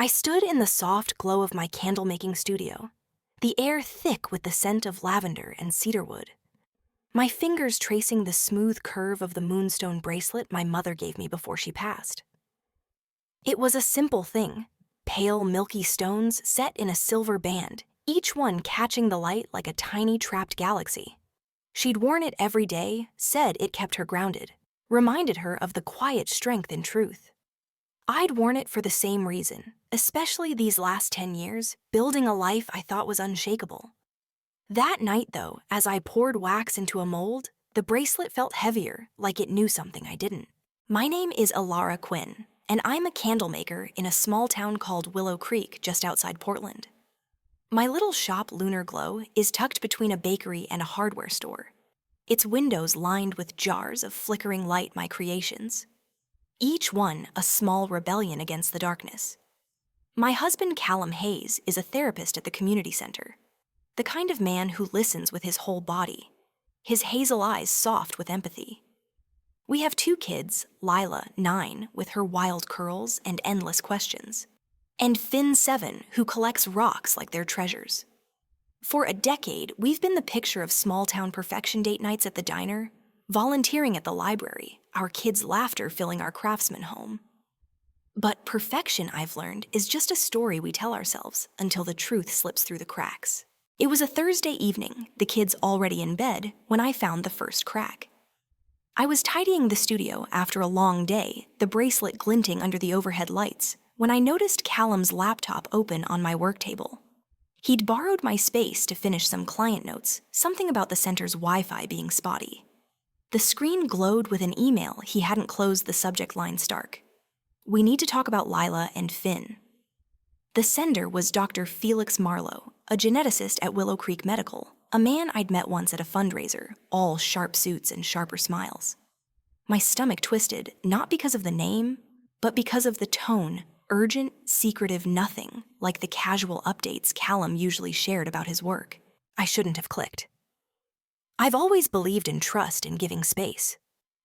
I stood in the soft glow of my candle-making studio, the air thick with the scent of lavender and cedarwood, my fingers tracing the smooth curve of the moonstone bracelet my mother gave me before she passed. It was a simple thing, pale milky stones set in a silver band, each one catching the light like a tiny trapped galaxy. She'd worn it every day, said it kept her grounded, reminded her of the quiet strength in truth. I'd worn it for the same reason, especially these last 10 years, building a life I thought was unshakable. That night, though, as I poured wax into a mold, the bracelet felt heavier, like it knew something I didn't. My name is Alara Quinn, and I'm a candle maker in a small town called Willow Creek just outside Portland. My little shop, Lunar Glow, is tucked between a bakery and a hardware store. Its windows lined with jars of flickering light, my creations. Each one a small rebellion against the darkness. My husband, Callum Hayes, is a therapist at the community center. The kind of man who listens with his whole body, his hazel eyes soft with empathy. We have 2 kids, Lila, 9, with her wild curls and endless questions, and Finn, 7, who collects rocks like they're treasures. For a decade, we've been the picture of small-town perfection date nights at the diner, volunteering at the library, our kids' laughter filling our craftsman home. But perfection, I've learned, is just a story we tell ourselves until the truth slips through the cracks. It was a Thursday evening, the kids already in bed, when I found the first crack. I was tidying the studio after a long day, the bracelet glinting under the overhead lights, when I noticed Callum's laptop open on my work table. He'd borrowed my space to finish some client notes, something about the center's Wi-Fi being spotty. The screen glowed with an email he hadn't closed the subject line stark. We need to talk about Lila and Finn. The sender was Dr. Felix Marlowe, a geneticist at Willow Creek Medical, a man I'd met once at a fundraiser, all sharp suits and sharper smiles. My stomach twisted, not because of the name, but because of the tone, urgent, secretive nothing, like the casual updates Callum usually shared about his work. I shouldn't have clicked. I've always believed in trust and giving space.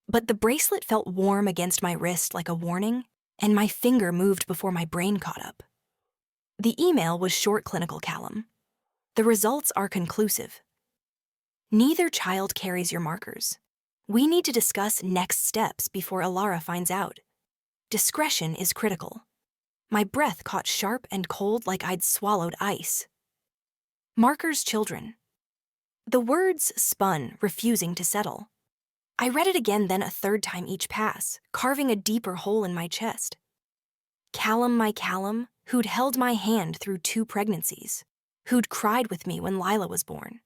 But the bracelet felt warm against my wrist like a warning, and my finger moved before my brain caught up. The email was short, clinical, Callum. The results are conclusive. Neither child carries your markers. We need to discuss next steps before Alara finds out. Discretion is critical. My breath caught sharp and cold like I'd swallowed ice. Markers, children. The words spun, refusing to settle. I read it again, then a third time each pass, carving a deeper hole in my chest. Callum, my Callum, who'd held my hand through 2 pregnancies, who'd cried with me when Lila was born,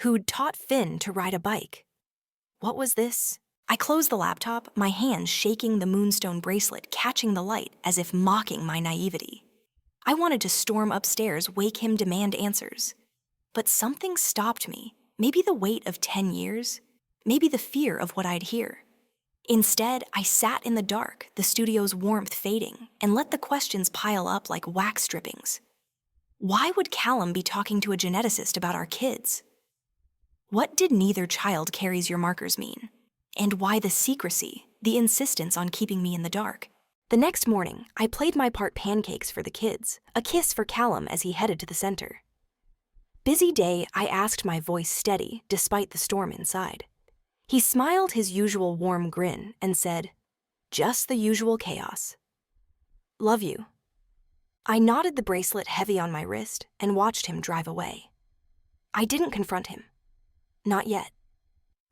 who'd taught Finn to ride a bike. What was this? I closed the laptop, my hand shaking the moonstone bracelet, catching the light as if mocking my naivety. I wanted to storm upstairs, wake him, demand answers. But something stopped me, maybe the weight of 10 years, maybe the fear of what I'd hear. Instead, I sat in the dark, the studio's warmth fading, and let the questions pile up like wax strippings. Why would Callum be talking to a geneticist about our kids? What did neither child carries your markers mean? And why the secrecy, the insistence on keeping me in the dark? The next morning, I played my part pancakes for the kids, a kiss for Callum as he headed to the center. Busy day, I asked, my voice steady, despite the storm inside. He smiled his usual warm grin and said, "Just the usual chaos. Love you." I nodded, the bracelet heavy on my wrist, and watched him drive away. I didn't confront him. Not yet.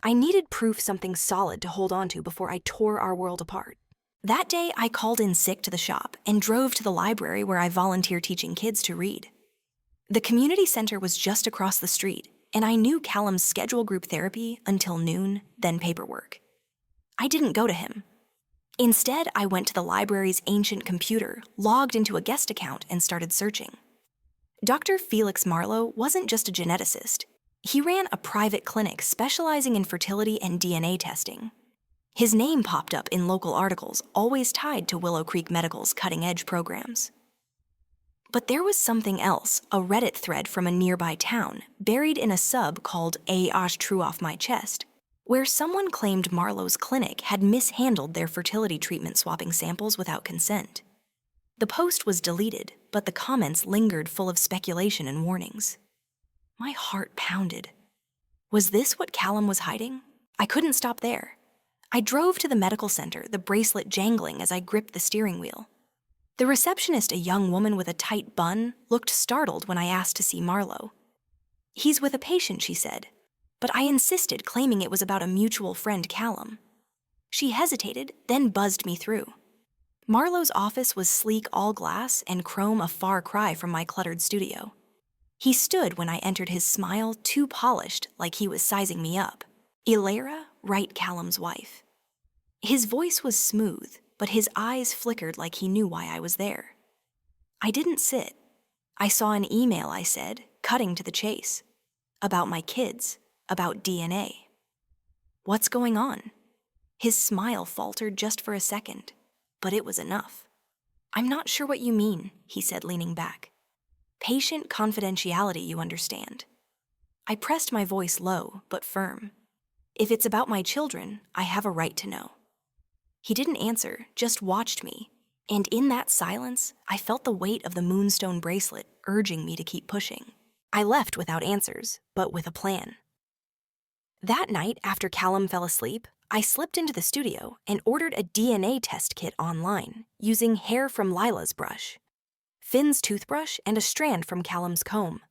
I needed proof, something solid to hold on to before I tore our world apart. That day, I called in sick to the shop and drove to the library where I volunteer teaching kids to read. The community center was just across the street, and I knew Callum's schedule group therapy until noon, then paperwork. I didn't go to him. Instead, I went to the library's ancient computer, logged into a guest account, and started searching. Dr. Felix Marlowe wasn't just a geneticist. He ran a private clinic specializing in fertility and DNA testing. His name popped up in local articles, always tied to Willow Creek Medical's cutting-edge programs. But there was something else, a Reddit thread from a nearby town, buried in a sub called A Osh True Off My Chest, where someone claimed Marlowe's clinic had mishandled their fertility treatment, swapping samples without consent. The post was deleted, but the comments lingered full of speculation and warnings. My heart pounded. Was this what Callum was hiding? I couldn't stop there. I drove to the medical center, the bracelet jangling as I gripped the steering wheel. The receptionist, a young woman with a tight bun, looked startled when I asked to see Marlowe. "He's with a patient," she said, but I insisted, claiming it was about a mutual friend, Callum. She hesitated, then buzzed me through. Marlowe's office was sleek all glass and chrome, a far cry from my cluttered studio. He stood when I entered, his smile too polished, like he was sizing me up. "Ilera, right, Callum's wife." His voice was smooth, but his eyes flickered like he knew why I was there. I didn't sit. I saw an email, I said, cutting to the chase. About my kids, about DNA. "What's going on?" His smile faltered just for a second, but it was enough. "I'm not sure what you mean," he said, leaning back. "Patient confidentiality, you understand." I pressed my voice low, but firm. "If it's about my children, I have a right to know." He didn't answer, just watched me, and in that silence, I felt the weight of the moonstone bracelet urging me to keep pushing. I left without answers, but with a plan. That night, after Callum fell asleep, I slipped into the studio and ordered a DNA test kit online, using hair from Lila's brush, Finn's toothbrush, and a strand from Callum's comb.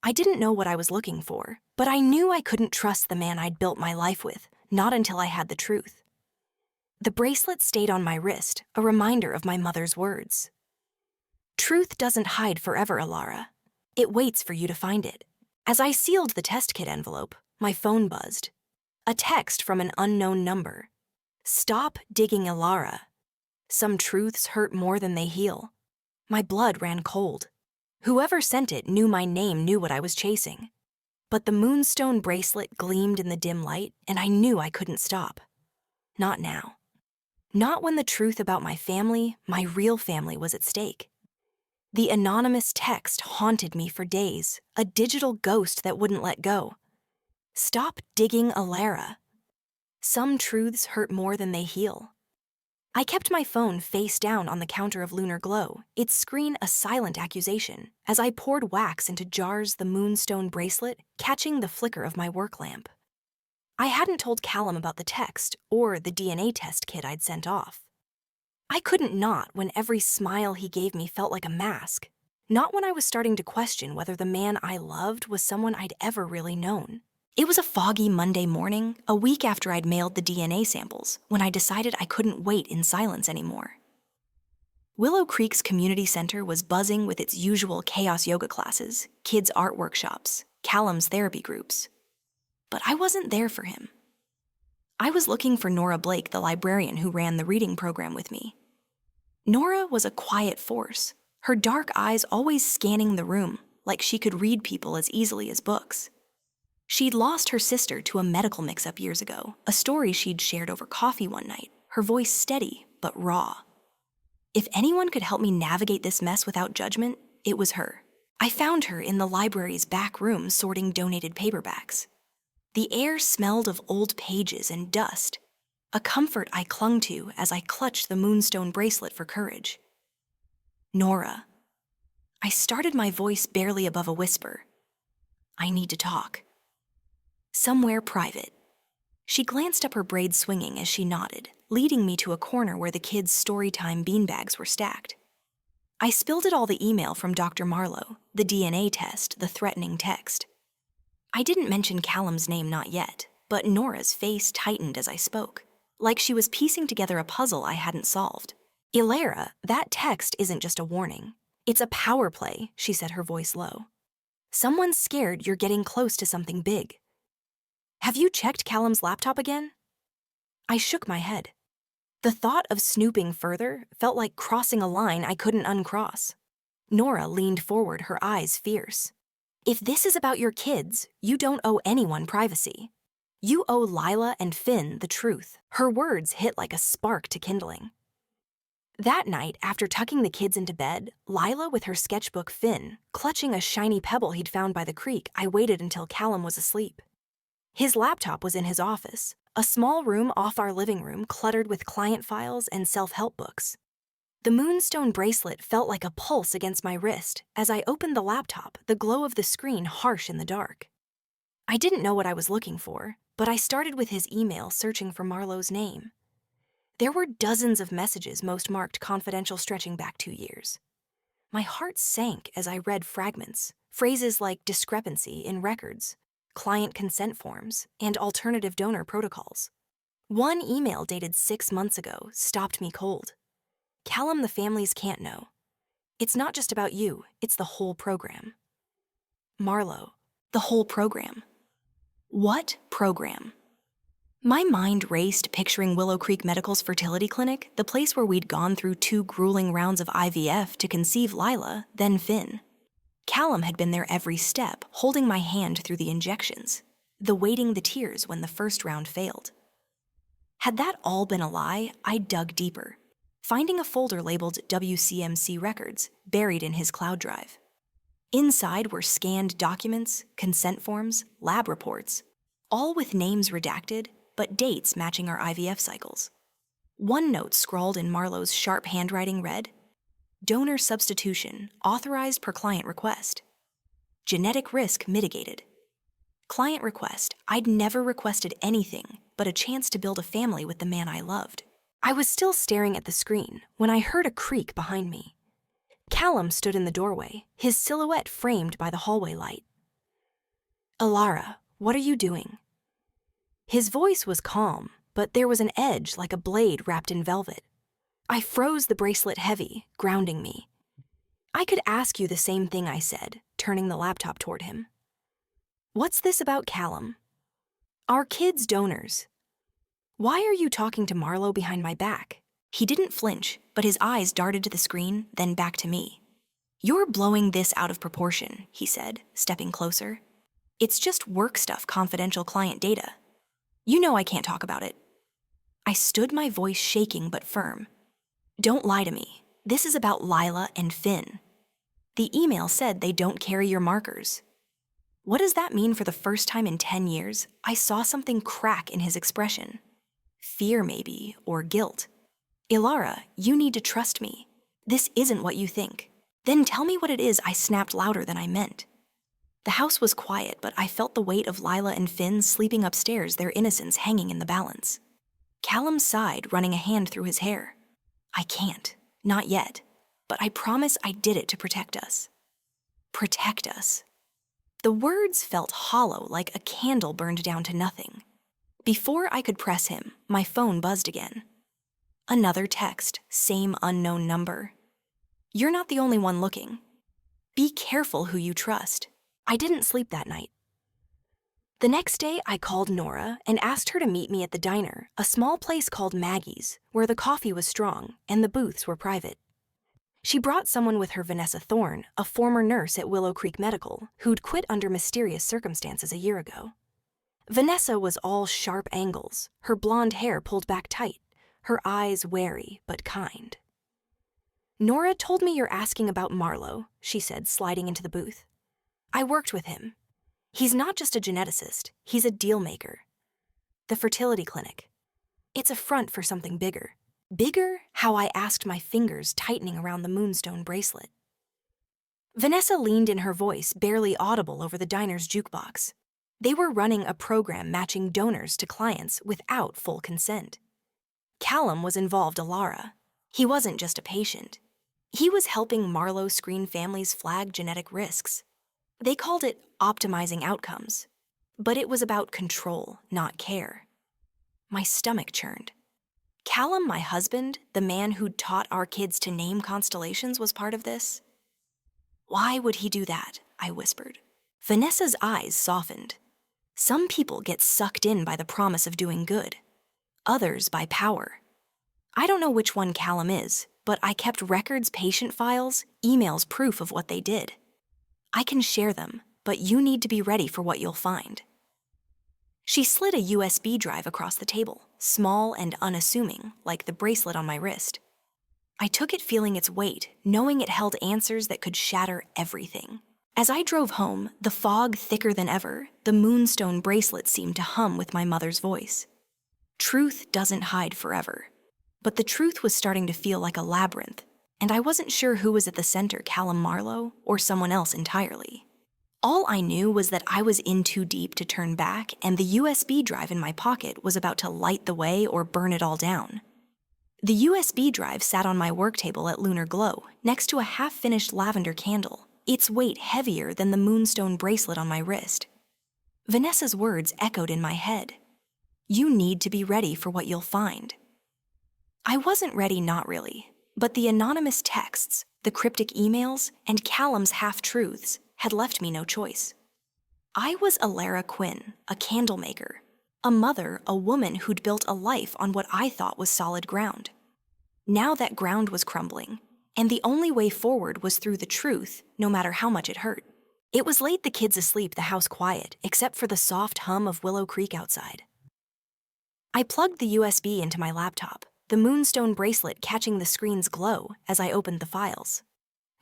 I didn't know what I was looking for, but I knew I couldn't trust the man I'd built my life with, not until I had the truth. The bracelet stayed on my wrist, a reminder of my mother's words. "Truth doesn't hide forever, Ilara. It waits for you to find it." As I sealed the test kit envelope, my phone buzzed. A text from an unknown number. "Stop digging, Ilara. Some truths hurt more than they heal." My blood ran cold. Whoever sent it knew my name, knew what I was chasing. But the moonstone bracelet gleamed in the dim light, and I knew I couldn't stop. Not now. Not when the truth about my family, my real family, was at stake. The anonymous text haunted me for days, a digital ghost that wouldn't let go. "Stop digging, Ilara. Some truths hurt more than they heal." I kept my phone face down on the counter of Lunar Glow, its screen a silent accusation, as I poured wax into jars, the moonstone bracelet catching the flicker of my work lamp. I hadn't told Callum about the text or the DNA test kit I'd sent off. I couldn't not when every smile he gave me felt like a mask, not when I was starting to question whether the man I loved was someone I'd ever really known. It was a foggy Monday morning, a week after I'd mailed the DNA samples, when I decided I couldn't wait in silence anymore. Willow Creek's community center was buzzing with its usual chaos yoga classes, kids' art workshops, Callum's therapy groups. But I wasn't there for him. I was looking for Nora Blake, the librarian who ran the reading program with me. Nora was a quiet force, her dark eyes always scanning the room, like she could read people as easily as books. She'd lost her sister to a medical mix-up years ago, a story she'd shared over coffee one night, her voice steady but raw. If anyone could help me navigate this mess without judgment, it was her. I found her in the library's back room sorting donated paperbacks. The air smelled of old pages and dust, a comfort I clung to as I clutched the moonstone bracelet for courage. "Nora." I started, my voice barely above a whisper. "I need to talk. Somewhere private." She glanced up, her braids swinging as she nodded, leading me to a corner where the kids' storytime beanbags were stacked. I spilled it all, the email from Dr. Marlowe, the DNA test, the threatening text. I didn't mention Callum's name, not yet, but Nora's face tightened as I spoke, like she was piecing together a puzzle I hadn't solved. "Ilara, that text isn't just a warning. It's a power play," she said, her voice low. "Someone's scared you're getting close to something big. Have you checked Callum's laptop again?" I shook my head. The thought of snooping further felt like crossing a line I couldn't uncross. Nora leaned forward, her eyes fierce. "If this is about your kids, you don't owe anyone privacy. You owe Lila and Finn the truth." Her words hit like a spark to kindling. That night, after tucking the kids into bed, Lila with her sketchbook, Finn clutching a shiny pebble he'd found by the creek, I waited until Callum was asleep. His laptop was in his office, a small room off our living room cluttered with client files and self-help books. The moonstone bracelet felt like a pulse against my wrist as I opened the laptop, the glow of the screen harsh in the dark. I didn't know what I was looking for, but I started with his email searching for Marlowe's name. There were dozens of messages, most marked confidential, stretching back 2 years. My heart sank as I read fragments, phrases like discrepancy in records, client consent forms, and alternative donor protocols. One email dated 6 months ago stopped me cold. Callum, the families can't know. It's not just about you, it's the whole program. Marlowe, the whole program. What program? My mind raced, picturing Willow Creek Medical's fertility clinic, the place where we'd gone through 2 grueling rounds of IVF to conceive Lila, then Finn. Callum had been there every step, holding my hand through the injections, the waiting, the tears when the first round failed. Had that all been a lie, I dug deeper, finding a folder labeled WCMC Records buried in his cloud drive. Inside were scanned documents, consent forms, lab reports, all with names redacted, but dates matching our IVF cycles. One note scrawled in Marlowe's sharp handwriting read, "Donor substitution authorized per client request. Genetic risk mitigated. Client request, I'd never requested anything but a chance to build a family with the man I loved." I was still staring at the screen when I heard a creak behind me. Callum stood in the doorway, his silhouette framed by the hallway light. "Alara, what are you doing?" His voice was calm, but there was an edge like a blade wrapped in velvet. I froze, the bracelet heavy, grounding me. "I could ask you the same thing," I said, turning the laptop toward him. "What's this about Callum?" "Our kids' donors." "Why are you talking to Marlowe behind my back?" He didn't flinch, but his eyes darted to the screen, then back to me. "You're blowing this out of proportion," he said, stepping closer. "It's just work stuff, confidential client data. You know I can't talk about it." I stood, my voice shaking but firm. "Don't lie to me. This is about Lila and Finn. The email said they don't carry your markers." What does that mean? For the first time in 10 years, I saw something crack in his expression. Fear, maybe, or guilt. "Ilara, you need to trust me. This isn't what you think." "Then tell me what it is," I snapped louder than I meant. The house was quiet, but I felt the weight of Lila and Finn sleeping upstairs, their innocence hanging in the balance. Callum sighed, running a hand through his hair. "I can't. Not yet. But I promise I did it to protect us." Protect us. The words felt hollow, like a candle burned down to nothing. Before I could press him, my phone buzzed again. Another text, same unknown number. "You're not the only one looking. Be careful who you trust." I didn't sleep that night. The next day, I called Nora and asked her to meet me at the diner, a small place called Maggie's, where the coffee was strong and the booths were private. She brought someone with her, Vanessa Thorne, a former nurse at Willow Creek Medical, who'd quit under mysterious circumstances a year ago. Vanessa was all sharp angles, her blonde hair pulled back tight, her eyes wary but kind. "Nora told me you're asking about Marlowe," she said, sliding into the booth. "I worked with him. He's not just a geneticist, he's a deal maker. The fertility clinic. It's a front for something bigger." Bigger? How I asked, my fingers tightening around the moonstone bracelet. Vanessa leaned in, her voice barely audible over the diner's jukebox. They were running a program matching donors to clients without full consent. Callum was involved, Alara. He wasn't just a patient. He was helping Marlowe screen families flag genetic risks. They called it optimizing outcomes, but it was about control, not care. My stomach churned. Callum, my husband, the man who'd taught our kids to name constellations, was part of this? "Why would he do that?" I whispered. Vanessa's eyes softened. "Some people get sucked in by the promise of doing good. Others by power. I don't know which one Callum is, but I kept records, patient files, emails, proof of what they did. I can share them, but you need to be ready for what you'll find." She slid a USB drive across the table, small and unassuming, like the bracelet on my wrist. I took it, feeling its weight, knowing it held answers that could shatter everything. As I drove home, the fog thicker than ever, the moonstone bracelet seemed to hum with my mother's voice. Truth doesn't hide forever. But the truth was starting to feel like a labyrinth, And I wasn't sure who was at the center, Callum Marlowe or someone else entirely. All I knew was that I was in too deep to turn back, and the USB drive in my pocket was about to light the way or burn it all down. The USB drive sat on my work table at Lunar Glow, next to a half-finished lavender candle, its weight heavier than the moonstone bracelet on my wrist. Vanessa's words echoed in my head. You need to be ready for what you'll find. I wasn't ready, not really, but the anonymous texts, the cryptic emails, and Callum's half-truths had left me no choice. I was Alara Quinn, a candle maker, a mother, a woman who'd built a life on what I thought was solid ground. Now that ground was crumbling, and the only way forward was through the truth, no matter how much it hurt. It was late, the kids asleep, the house quiet, except for the soft hum of Willow Creek outside. I plugged the USB into my laptop, the moonstone bracelet catching the screen's glow as I opened the files.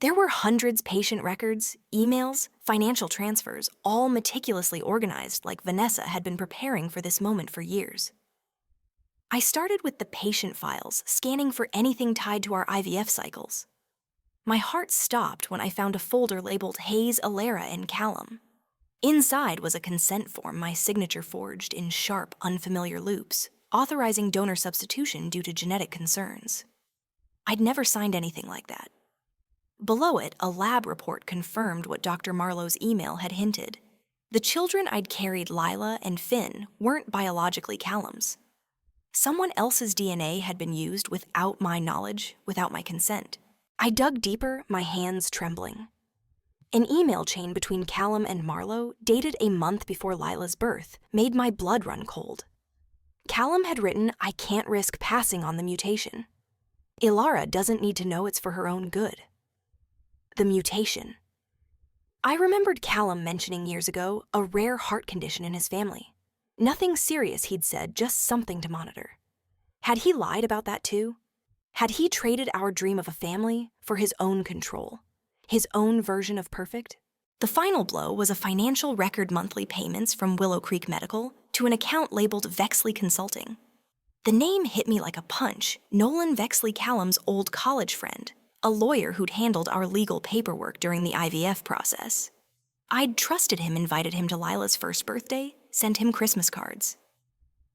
There were hundreds of patient records, emails, financial transfers, all meticulously organized like Vanessa had been preparing for this moment for years. I started with the patient files, scanning for anything tied to our IVF cycles. My heart stopped when I found a folder labeled Hayes, Alara, and Callum. Inside was a consent form my signature forged in sharp, unfamiliar loops, authorizing donor substitution due to genetic concerns. I'd never signed anything like that. Below it, a lab report confirmed what Dr. Marlowe's email had hinted. The children I'd carried, Lila and Finn, weren't biologically Callum's. Someone else's DNA had been used without my knowledge, without my consent. I dug deeper, my hands trembling. An email chain between Callum and Marlowe, dated a month before Lila's birth, made my blood run cold. Callum had written, I can't risk passing on the mutation. Alara doesn't need to know it's for her own good. The mutation. I remembered Callum mentioning years ago a rare heart condition in his family. Nothing serious, he'd said, just something to monitor. Had he lied about that too? Had he traded our dream of a family for his own control, his own version of perfect? The final blow was a financial record monthly payments from Willow Creek Medical to an account labeled Vexley Consulting. The name hit me like a punch. Nolan Vexley, Callum's old college friend, a lawyer who'd handled our legal paperwork during the IVF process. I'd trusted him, invited him to Lila's first birthday, sent him Christmas cards.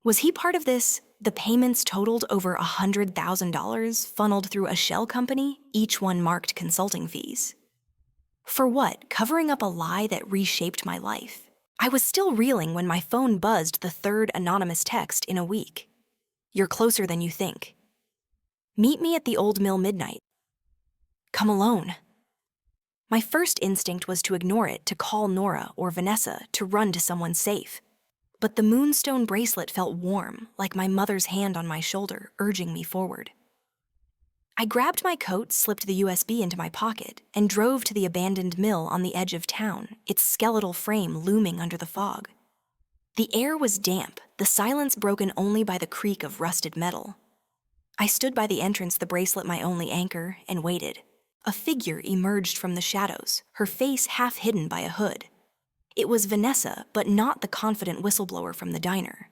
Was he part of this? The payments totaled over $100,000 funneled through a shell company, each one marked consulting fees. For what? Covering up a lie that reshaped my life. I was still reeling when my phone buzzed the third anonymous text in a week. You're closer than you think. Meet me at the Old Mill midnight. Come alone. My first instinct was to ignore it, to call Nora or Vanessa, to run to someone safe. But the moonstone bracelet felt warm, like my mother's hand on my shoulder, urging me forward. I grabbed my coat, slipped the USB into my pocket, and drove to the abandoned mill on the edge of town, its skeletal frame looming under the fog. The air was damp, the silence broken only by the creak of rusted metal. I stood by the entrance, the bracelet my only anchor, and waited. A figure emerged from the shadows, her face half hidden by a hood. It was Vanessa, but not the confident whistleblower from the diner.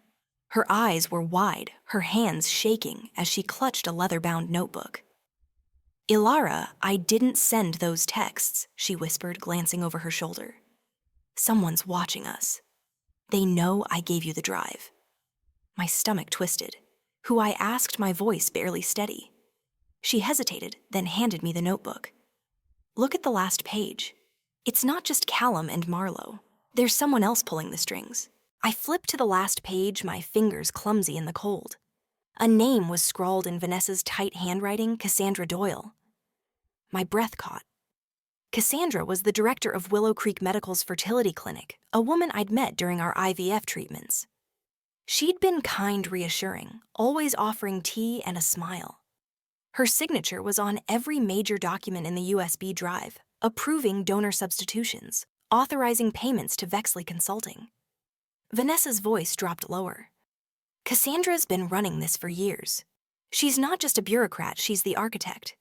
Her eyes were wide, her hands shaking as she clutched a leather-bound notebook. Alara, I didn't send those texts, she whispered, glancing over her shoulder. Someone's watching us. They know I gave you the drive. My stomach twisted. Who I asked, my voice barely steady. She hesitated, then handed me the notebook. Look at the last page. It's not just Callum and Marlowe. There's someone else pulling the strings. I flipped to the last page, my fingers clumsy in the cold. A name was scrawled in Vanessa's tight handwriting, Cassandra Doyle. My breath caught. Cassandra was the director of Willow Creek Medical's fertility clinic, a woman I'd met during our IVF treatments. She'd been kind, reassuring, always offering tea and a smile. Her signature was on every major document in the USB drive, approving donor substitutions, authorizing payments to Vexley Consulting. Vanessa's voice dropped lower. Cassandra's been running this for years. She's not just a bureaucrat, she's the architect.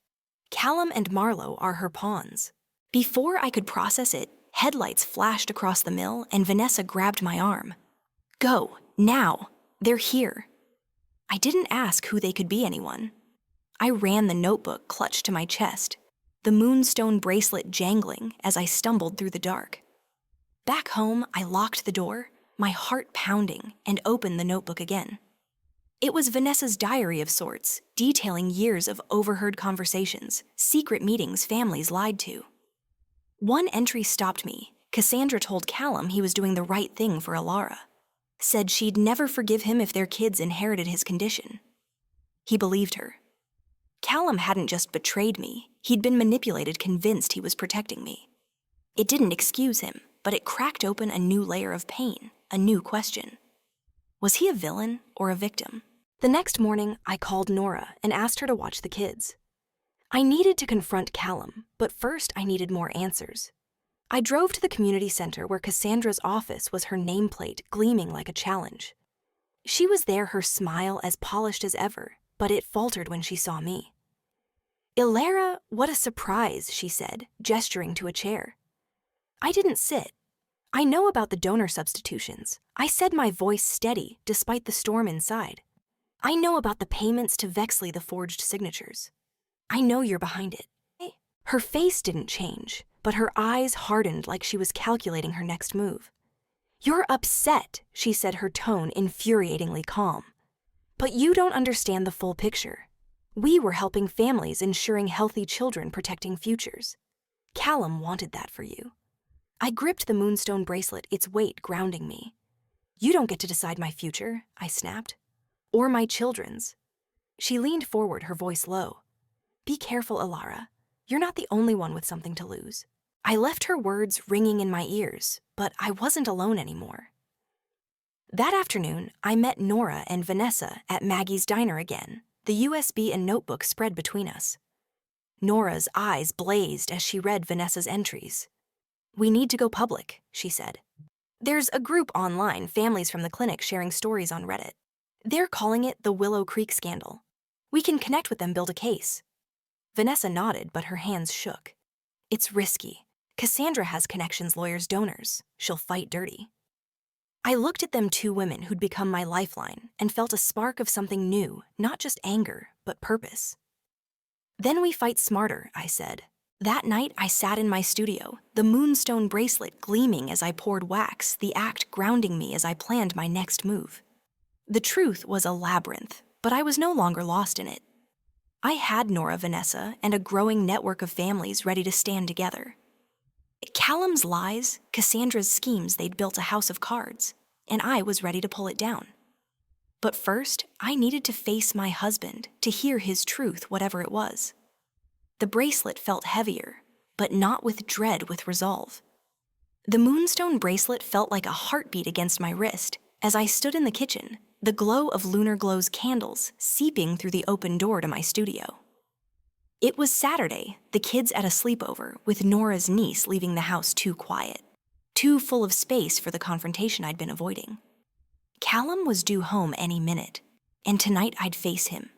Callum and Marlowe are her pawns. Before I could process it, headlights flashed across the mill and Vanessa grabbed my arm. Go, now. They're here. I didn't ask who they could be, anyone. I ran the notebook clutched to my chest, the moonstone bracelet jangling as I stumbled through the dark. Back home, I locked the door, my heart pounding, and opened the notebook again. It was Vanessa's diary of sorts, detailing years of overheard conversations, secret meetings families lied to. One entry stopped me. Cassandra told Callum he was doing the right thing for Alara. Said she'd never forgive him if their kids inherited his condition. He believed her. Callum hadn't just betrayed me, he'd been manipulated, convinced he was protecting me. It didn't excuse him, but it cracked open a new layer of pain, a new question. Was he a villain or a victim? The next morning, I called Nora and asked her to watch the kids. I needed to confront Callum, but first I needed more answers. I drove to the community center where Cassandra's office was her nameplate gleaming like a challenge. She was there, her smile as polished as ever, but it faltered when she saw me. "Ilara, what a surprise," she said, gesturing to a chair. I didn't sit. I know about the donor substitutions. I said, my voice steady despite the storm inside. I know about the payments to Vexley, the forged signatures. I know you're behind it. Her face didn't change, but her eyes hardened like she was calculating her next move. "You're upset," she said, her tone infuriatingly calm. "But you don't understand the full picture. We were helping families, ensuring healthy children, protecting futures. Callum wanted that for you." I gripped the moonstone bracelet, its weight grounding me. "You don't get to decide my future," I snapped. "Or my children's." She leaned forward, her voice low. "Be careful, Alara. You're not the only one with something to lose." I left her words ringing in my ears, but I wasn't alone anymore. That afternoon, I met Nora and Vanessa at Maggie's diner again, the USB and notebook spread between us. Nora's eyes blazed as she read Vanessa's entries. "We need to go public," she said. "There's a group online, families from the clinic sharing stories on Reddit. They're calling it the Willow Creek scandal. We can connect with them, build a case." Vanessa nodded, but her hands shook. "It's risky. Cassandra has connections, lawyers, donors. She'll fight dirty." I looked at them, two women who'd become my lifeline, and felt a spark of something new, not just anger, but purpose. "Then we fight smarter," I said. That night, I sat in my studio, the moonstone bracelet gleaming as I poured wax, the act grounding me as I planned my next move. The truth was a labyrinth, but I was no longer lost in it. I had Nora, Vanessa, and a growing network of families ready to stand together. Callum's lies, Cassandra's schemes, they'd built a house of cards, and I was ready to pull it down. But first, I needed to face my husband, to hear his truth, whatever it was. The bracelet felt heavier, but not with dread, with resolve. The moonstone bracelet felt like a heartbeat against my wrist as I stood in the kitchen, the glow of Lunar Glow's candles seeping through the open door to my studio. It was Saturday, the kids at a sleepover, with Nora's niece leaving the house too quiet, too full of space for the confrontation I'd been avoiding. Callum was due home any minute, and tonight I'd face him.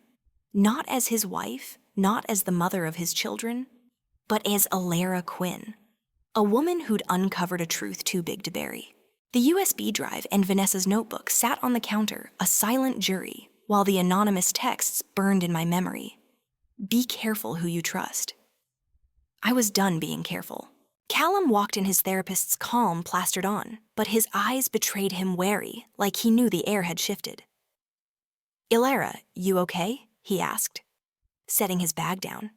Not as his wife, not as the mother of his children, but as Ilara Quinn, a woman who'd uncovered a truth too big to bury. The USB drive and Vanessa's notebook sat on the counter, a silent jury, while the anonymous texts burned in my memory. "Be careful who you trust." I was done being careful. Callum walked in, his therapist's calm plastered on, but his eyes betrayed him, wary, like he knew the air had shifted. "Ilara, you okay?" he asked, setting his bag down.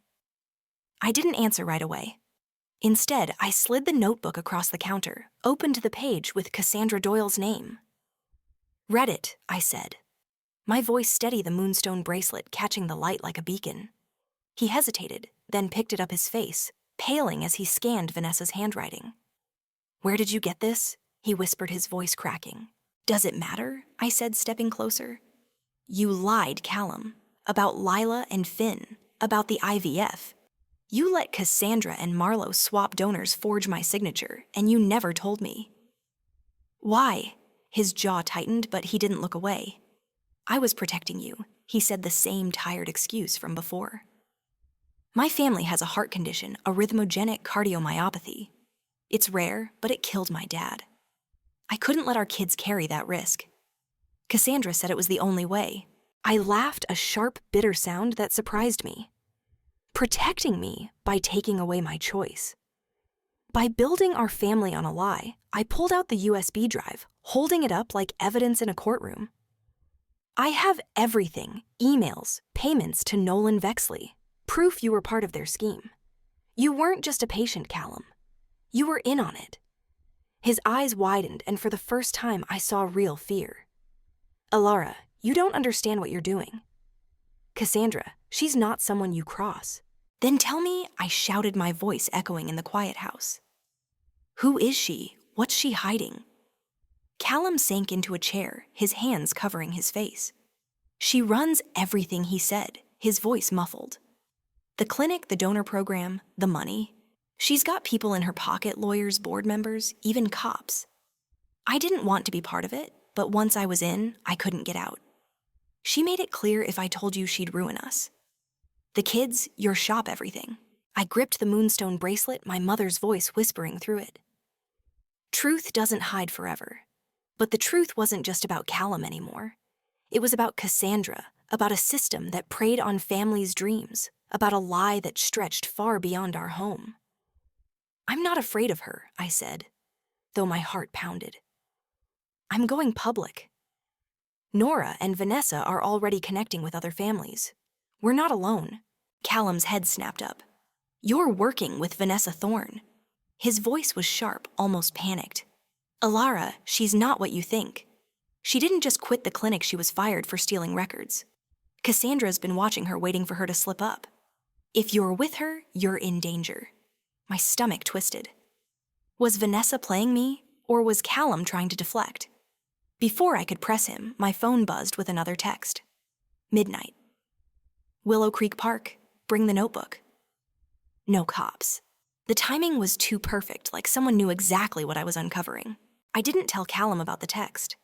I didn't answer right away. Instead, I slid the notebook across the counter, opened the page with Cassandra Doyle's name. "Read it," I said. My voice steady, the moonstone bracelet catching the light like a beacon. He hesitated, then picked it up, his face paling as he scanned Vanessa's handwriting. "Where did you get this?" he whispered, his voice cracking. "Does it matter?" I said, stepping closer. "You lied, Callum, about Lila and Finn, about the IVF. You let Cassandra and Marlowe swap donors, forge my signature, and you never told me." "Why?" His jaw tightened, but he didn't look away. "I was protecting you," he said, the same tired excuse from before. "My family has a heart condition, arrhythmogenic cardiomyopathy. It's rare, but it killed my dad. I couldn't let our kids carry that risk. Cassandra said it was the only way. I laughed, a sharp, bitter sound that surprised me. Protecting me by taking away my choice. By building our family on a lie, I pulled out the USB drive, holding it up like evidence in a courtroom. I have everything, emails, payments to Nolan Vexley, proof you were part of their scheme. You weren't just a patient, Callum. You were in on it. His eyes widened, and for the first time, I saw real fear. Alara, you don't understand what you're doing. Cassandra, she's not someone you cross. Then tell me, I shouted, my voice echoing in the quiet house. Who is she? What's she hiding? Callum sank into a chair, his hands covering his face. She runs everything, he said, his voice muffled. The clinic, the donor program, the money. She's got people in her pocket, lawyers, board members, even cops. I didn't want to be part of it, but once I was in, I couldn't get out. She made it clear if I told you she'd ruin us. The kids, your shop, everything. I gripped the moonstone bracelet, my mother's voice whispering through it. Truth doesn't hide forever. But the truth wasn't just about Callum anymore. It was about Cassandra, about a system that preyed on families' dreams, about a lie that stretched far beyond our home. I'm not afraid of her, I said, though my heart pounded. I'm going public. Nora and Vanessa are already connecting with other families. We're not alone. Callum's head snapped up. You're working with Vanessa Thorne. His voice was sharp, almost panicked. Alara, she's not what you think. She didn't just quit the clinic, she was fired for stealing records. Cassandra's been watching her, waiting for her to slip up. If you're with her, you're in danger. My stomach twisted. Was Vanessa playing me, or was Callum trying to deflect? Before I could press him, my phone buzzed with another text. Midnight. Willow Creek Park, bring the notebook. No cops. The timing was too perfect, like someone knew exactly what I was uncovering. I didn't tell Callum about the text.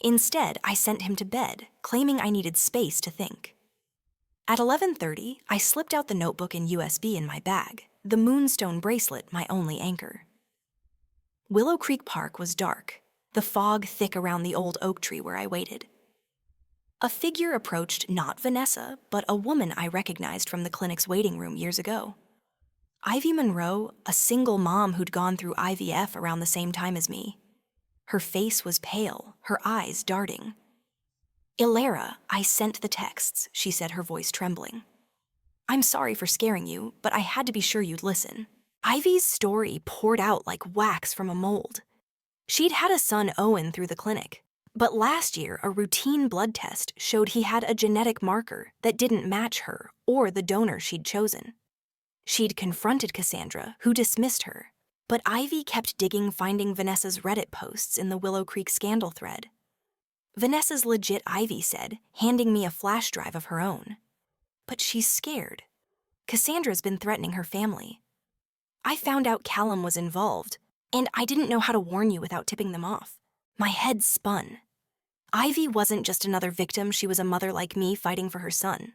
Instead, I sent him to bed, claiming I needed space to think. At 11:30, I slipped out the notebook and USB in my bag, the moonstone bracelet my only anchor. Willow Creek Park was dark, the fog thick around the old oak tree where I waited. A figure approached, not Vanessa, but a woman I recognized from the clinic's waiting room years ago. Ivy Monroe, a single mom who'd gone through IVF around the same time as me. Her face was pale, her eyes darting. Ilara, I sent the texts, she said, her voice trembling. I'm sorry for scaring you, but I had to be sure you'd listen. Ivy's story poured out like wax from a mold. She'd had a son, Owen, through the clinic, but last year a routine blood test showed he had a genetic marker that didn't match her or the donor she'd chosen. She'd confronted Cassandra, who dismissed her, but Ivy kept digging, finding Vanessa's Reddit posts in the Willow Creek scandal thread. Vanessa's legit, Ivy said, handing me a flash drive of her own. But she's scared. Cassandra's been threatening her family. I found out Callum was involved, and I didn't know how to warn you without tipping them off. My head spun. Ivy wasn't just another victim, she was a mother like me fighting for her son.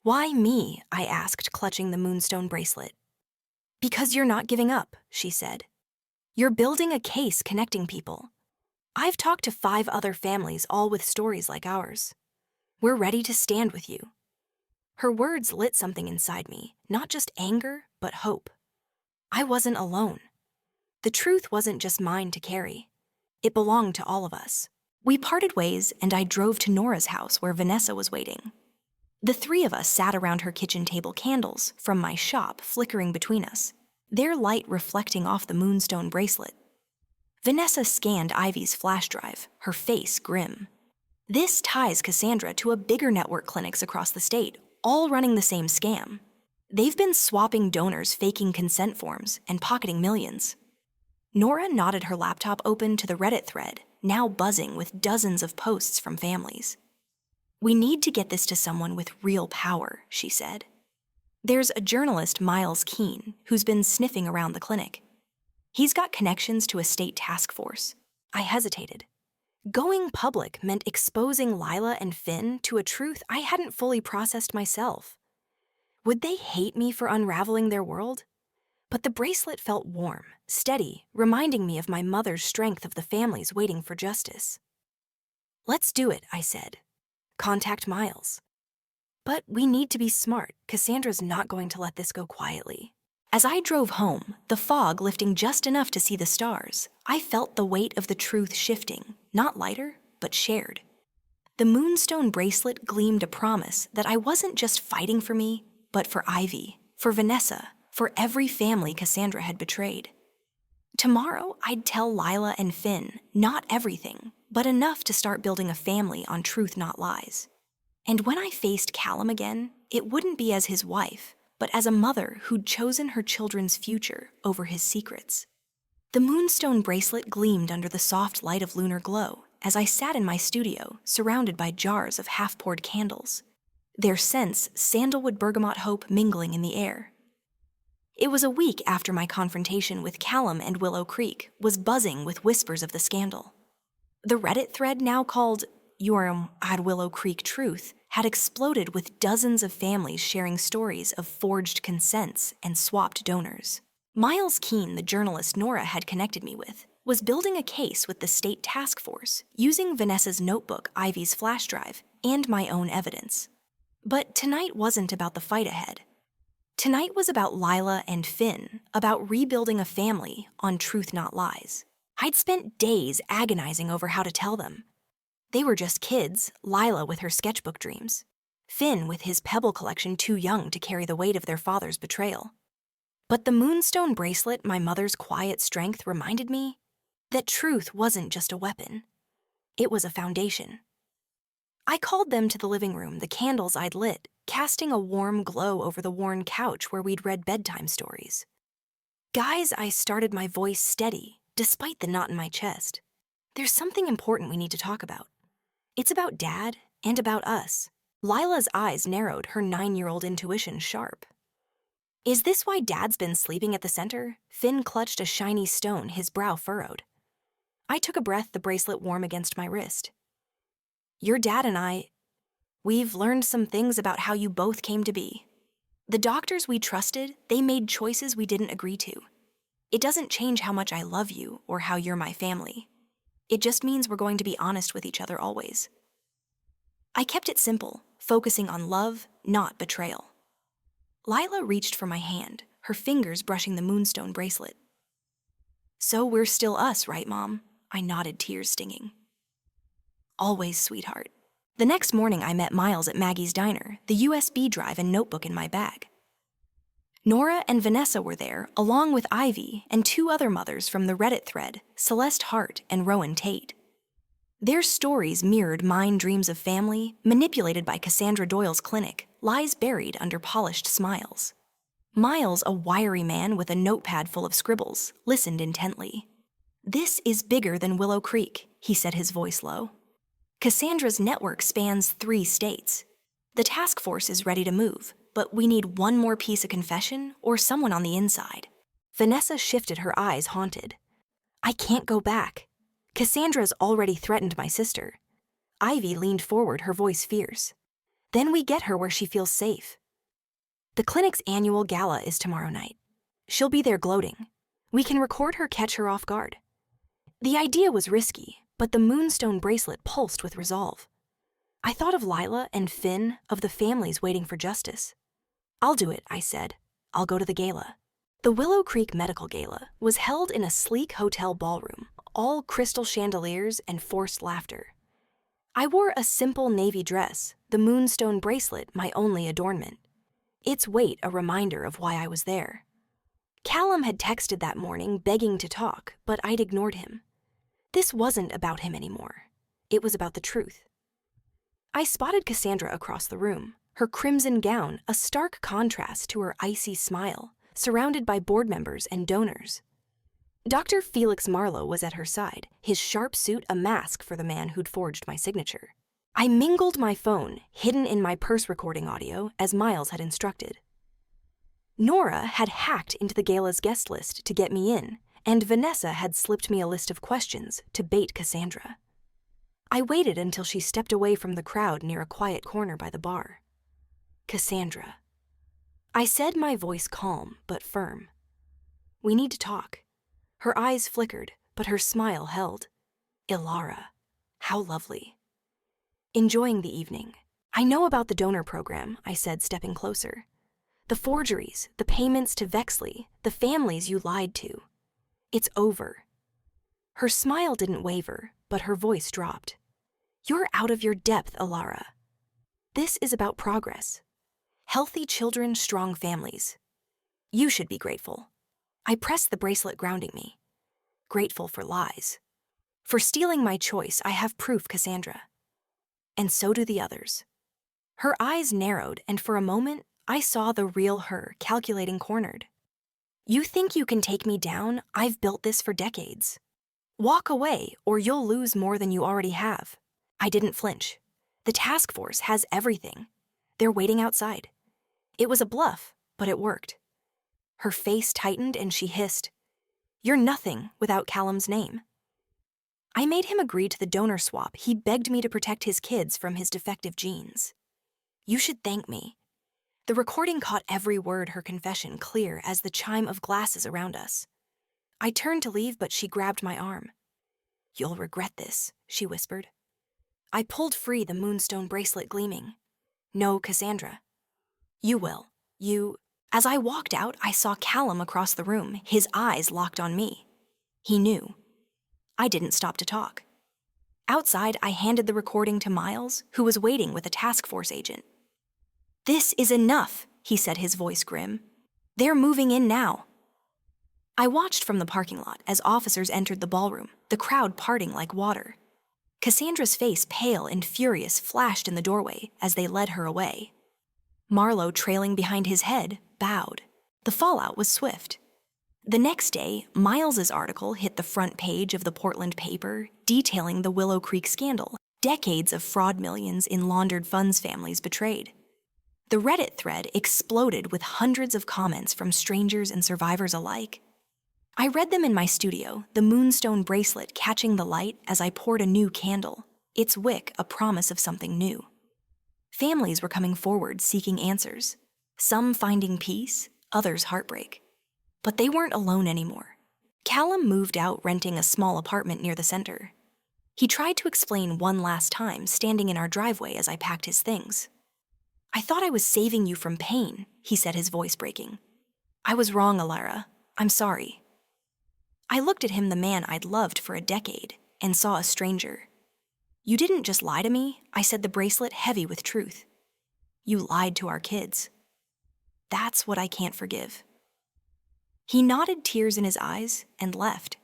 Why me? I asked, clutching the moonstone bracelet. Because you're not giving up, she said. You're building a case connecting people. I've talked to 5 other families, all with stories like ours. We're ready to stand with you. Her words lit something inside me, not just anger, but hope. I wasn't alone. The truth wasn't just mine to carry. It belonged to all of us. We parted ways, and I drove to Nora's house where Vanessa was waiting. The 3 of us sat around her kitchen table, candles from my shop flickering between us, their light reflecting off the moonstone bracelet. Vanessa scanned Ivy's flash drive, her face grim. This ties Cassandra to a bigger network, clinics across the state, all running the same scam. They've been swapping donors, faking consent forms, and pocketing millions. Nora nodded, her laptop open to the Reddit thread, now buzzing with dozens of posts from families. We need to get this to someone with real power, she said. There's a journalist, Miles Keene, who's been sniffing around the clinic. He's got connections to a state task force. I hesitated. Going public meant exposing Lila and Finn to a truth I hadn't fully processed myself. Would they hate me for unraveling their world? But the bracelet felt warm, steady, reminding me of my mother's strength, of the families waiting for justice. Let's do it, I said. Contact Miles. But we need to be smart. Cassandra's not going to let this go quietly. As I drove home, the fog lifting just enough to see the stars, I felt the weight of the truth shifting, not lighter, but shared. The moonstone bracelet gleamed a promise that I wasn't just fighting for me, but for Ivy, for Vanessa, for every family Cassandra had betrayed. Tomorrow, I'd tell Lila and Finn not everything, but enough to start building a family on truth, not lies. And when I faced Callum again, it wouldn't be as his wife, but as a mother who'd chosen her children's future over his secrets. The moonstone bracelet gleamed under the soft light of lunar glow as I sat in my studio, surrounded by jars of half-poured candles, their scents sandalwood bergamot hope mingling in the air. It was a week after my confrontation with Callum and Willow Creek was buzzing with whispers of the scandal. The Reddit thread now called Your at Willow Creek Truth had exploded with dozens of families sharing stories of forged consents and swapped donors. Miles Keene, the journalist Nora had connected me with, was building a case with the state task force using Vanessa's notebook, Ivy's flash drive, and my own evidence. But tonight wasn't about the fight ahead. Tonight was about Lila and Finn, about rebuilding a family on truth, not lies. I'd spent days agonizing over how to tell them. They were just kids, Lila with her sketchbook dreams, Finn with his pebble collection too young to carry the weight of their father's betrayal. But the moonstone bracelet, my mother's quiet strength, reminded me that truth wasn't just a weapon. It was a foundation. I called them to the living room, the candles I'd lit, casting a warm glow over the worn couch where we'd read bedtime stories. Guys, I started my voice steady, despite the knot in my chest. There's something important we need to talk about. It's about Dad and about us. Lila's eyes narrowed, her 9-year-old intuition sharp. Is this why Dad's been sleeping at the center? Finn clutched a shiny stone, his brow furrowed. I took a breath, the bracelet warm against my wrist. Your dad and we've learned some things about how you both came to be. The doctors we trusted, they made choices we didn't agree to. It doesn't change how much I love you or how you're my family. It just means we're going to be honest with each other always. I kept it simple, focusing on love, not betrayal. Lila reached for my hand, her fingers brushing the moonstone bracelet. So we're still us, right, Mom? I nodded, tears stinging. Always, sweetheart. The next morning I met Miles at Maggie's diner, the USB drive and notebook in my bag. Nora and Vanessa were there, along with Ivy and 2 other mothers from the Reddit thread, Celeste Hart and Rowan Tate. Their stories mirrored mine, dreams of family, manipulated by Cassandra Doyle's clinic, lies buried under polished smiles. Miles, a wiry man with a notepad full of scribbles, listened intently. This is bigger than Willow Creek, he said, his voice low. Cassandra's network spans 3 states. The task force is ready to move, but we need one more piece of confession or someone on the inside. Vanessa shifted, her eyes haunted. I can't go back. Cassandra's already threatened my sister. Ivy leaned forward, her voice fierce. Then we get her where she feels safe. The clinic's annual gala is tomorrow night. She'll be there gloating. We can record her, catch her off guard. The idea was risky, but the moonstone bracelet pulsed with resolve. I thought of Lila and Finn, of the families waiting for justice. I'll do it, I said. I'll go to the gala. The Willow Creek Medical Gala was held in a sleek hotel ballroom, all crystal chandeliers and forced laughter. I wore a simple navy dress, the moonstone bracelet my only adornment. Its weight a reminder of why I was there. Callum had texted that morning begging to talk, but I'd ignored him. This wasn't about him anymore. It was about the truth. I spotted Cassandra across the room, her crimson gown a stark contrast to her icy smile, surrounded by board members and donors. Dr. Felix Marlowe was at her side, his sharp suit a mask for the man who'd forged my signature. I mingled my phone, hidden in my purse recording audio, as Miles had instructed. Nora had hacked into the gala's guest list to get me in, and Vanessa had slipped me a list of questions to bait Cassandra. I waited until she stepped away from the crowd near a quiet corner by the bar. Cassandra. I said, my voice calm but firm. We need to talk. Her eyes flickered, but her smile held. Ilara. How lovely. enjoying the evening. I know about the donor program, I said, stepping closer. The forgeries, the payments to Vexley, the families you lied to. It's over. Her smile didn't waver, but her voice dropped. You're out of your depth, Alara. This is about progress. Healthy children, strong families. You should be grateful. I pressed the bracelet grounding me. Grateful for lies. For stealing my choice, I have proof, Cassandra. And so do the others. Her eyes narrowed, and for a moment, I saw the real her, calculating, cornered. You think you can take me down? I've built this for decades. Walk away, or you'll lose more than you already have. I didn't flinch. The task force has everything. They're waiting outside. It was a bluff, but it worked. Her face tightened and she hissed, You're nothing without Callum's name. I made him agree to the donor swap. He begged me to protect his kids from his defective genes. You should thank me. The recording caught every word, her confession clear as the chime of glasses around us. I turned to leave, but she grabbed my arm. You'll regret this, she whispered. I pulled free, the moonstone bracelet gleaming. No, Cassandra. You will. As I walked out, I saw Callum across the room, his eyes locked on me. He knew. I didn't stop to talk. Outside, I handed the recording to Miles, who was waiting with a task force agent. This is enough, he said, his voice grim. They're moving in now. I watched from the parking lot as officers entered the ballroom, the crowd parting like water. Cassandra's face, pale and furious, flashed in the doorway as they led her away. Marlowe, trailing behind his head, bowed. The fallout was swift. The next day, Miles's article hit the front page of the Portland paper, detailing the Willow Creek scandal, decades of fraud millions in laundered funds families betrayed. The Reddit thread exploded with hundreds of comments from strangers and survivors alike. I read them in my studio, the moonstone bracelet catching the light as I poured a new candle, its wick a promise of something new. Families were coming forward seeking answers, some finding peace, others heartbreak. But they weren't alone anymore. Callum moved out, renting a small apartment near the center. He tried to explain one last time, standing in our driveway as I packed his things. I thought I was saving you from pain, he said, his voice breaking. I was wrong, Alara. I'm sorry. I looked at him, the man I'd loved for a decade, and saw a stranger. You didn't just lie to me, I said, the bracelet heavy with truth. You lied to our kids. That's what I can't forgive. He nodded, tears in his eyes, and left.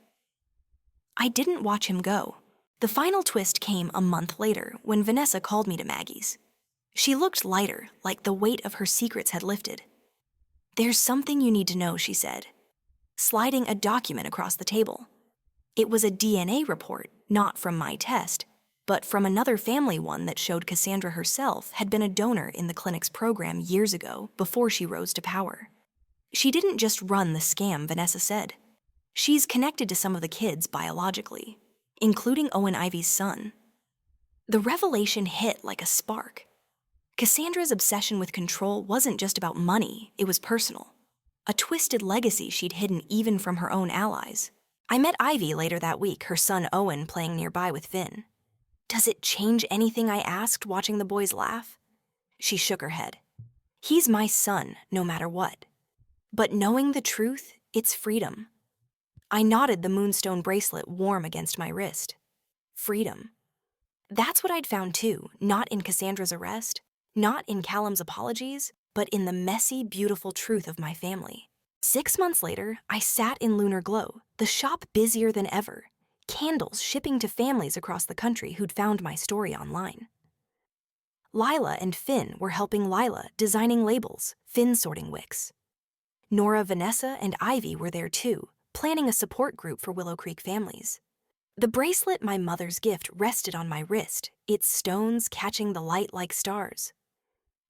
I didn't watch him go. The final twist came a month later when Vanessa called me to Maggie's. She looked lighter, like the weight of her secrets had lifted. There's something you need to know, she said, sliding a document across the table. It was a DNA report, not from my test, but from another family one that showed Cassandra herself had been a donor in the clinic's program years ago before she rose to power. She didn't just run the scam, Vanessa said. She's connected to some of the kids biologically, including Owen Ivy's son. The revelation hit like a spark. Cassandra's obsession with control wasn't just about money, it was personal. A twisted legacy she'd hidden even from her own allies. I met Ivy later that week, her son Owen playing nearby with Finn. Does it change anything, I asked, watching the boys laugh? She shook her head. He's my son, no matter what. But knowing the truth, it's freedom. I nodded, the moonstone bracelet warm against my wrist. Freedom. That's what I'd found too, not in Cassandra's arrest, not in Callum's apologies, but in the messy, beautiful truth of my family. 6 months later, I sat in Lunar Glow, the shop busier than ever, candles shipping to families across the country who'd found my story online. Lila and Finn were helping Lila, designing labels, Finn sorting wicks. Nora, Vanessa, and Ivy were there too, planning a support group for Willow Creek families. The bracelet, my mother's gift, rested on my wrist, its stones catching the light like stars.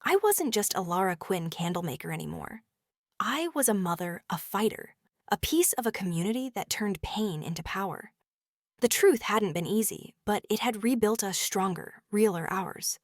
I wasn't just a Lara Quinn candlemaker anymore. I was a mother, a fighter, a piece of a community that turned pain into power. The truth hadn't been easy, but it had rebuilt us stronger, realer ours.